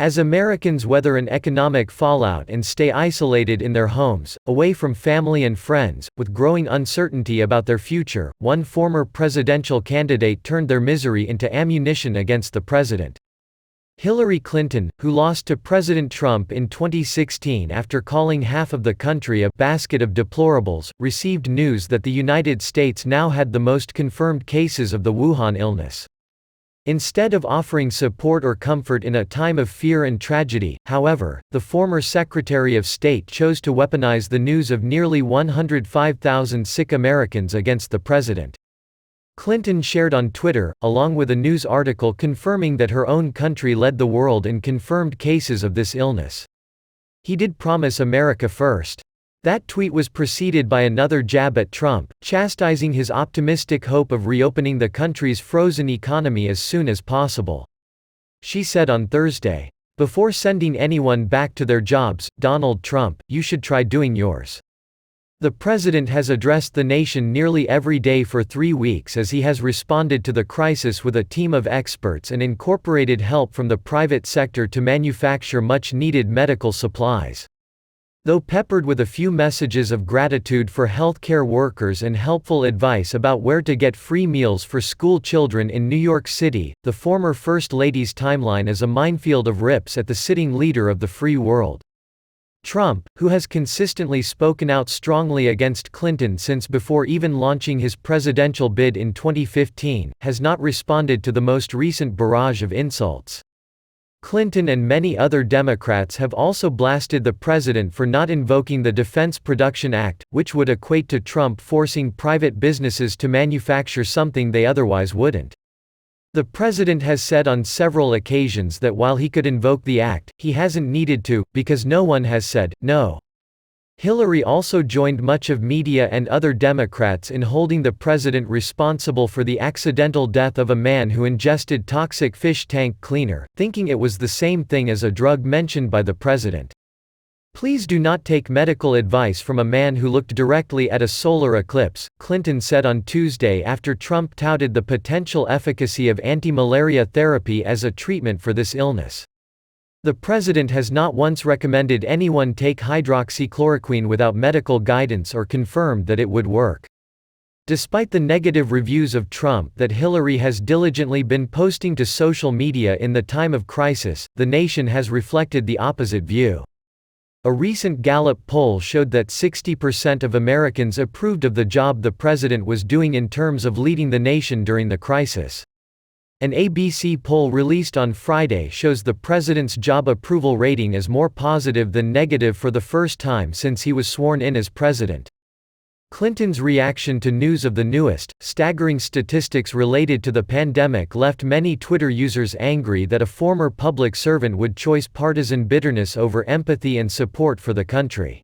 As Americans weather an economic fallout and stay isolated in their homes, away from family and friends, with growing uncertainty about their future, one former presidential candidate turned their misery into ammunition against the president. Hillary Clinton, who lost to President Trump in 2016 after calling half of the country a basket of deplorables, received news that the United States now had the most confirmed cases of the Wuhan illness. Instead of offering support or comfort in a time of fear and tragedy, however, the former Secretary of State chose to weaponize the news of nearly 105,000 sick Americans against the president. Clinton shared on Twitter, along with a news article confirming that her own country led the world in confirmed cases of this illness. "He did promise America first." That tweet was preceded by another jab at Trump, chastising his optimistic hope of reopening the country's frozen economy as soon as possible. She said on Thursday, "Before sending anyone back to their jobs, Donald Trump, you should try doing yours." The president has addressed the nation nearly every day for 3 weeks as he has responded to the crisis with a team of experts and incorporated help from the private sector to manufacture much-needed medical supplies. Though peppered with a few messages of gratitude for healthcare workers and helpful advice about where to get free meals for school children in New York City, the former First Lady's timeline is a minefield of rips at the sitting leader of the free world. Trump, who has consistently spoken out strongly against Clinton since before even launching his presidential bid in 2015, has not responded to the most recent barrage of insults. Clinton and many other Democrats have also blasted the president for not invoking the Defense Production Act, which would equate to Trump forcing private businesses to manufacture something they otherwise wouldn't. The president has said on several occasions that while he could invoke the act, he hasn't needed to, because no one has said no. Hillary also joined much of media and other Democrats in holding the president responsible for the accidental death of a man who ingested toxic fish tank cleaner, thinking it was the same thing as a drug mentioned by the president. "Please do not take medical advice from a man who looked directly at a solar eclipse," Clinton said on Tuesday after Trump touted the potential efficacy of anti-malaria therapy as a treatment for this illness. The president has not once recommended anyone take hydroxychloroquine without medical guidance or confirmed that it would work. Despite the negative reviews of Trump that Hillary has diligently been posting to social media in the time of crisis, the nation has reflected the opposite view. A recent Gallup poll showed that 60% of Americans approved of the job the president was doing in terms of leading the nation during the crisis. An ABC poll released on Friday shows the president's job approval rating as more positive than negative for the first time since he was sworn in as president. Clinton's reaction to news of the newest, staggering statistics related to the pandemic left many Twitter users angry that a former public servant would choose partisan bitterness over empathy and support for the country.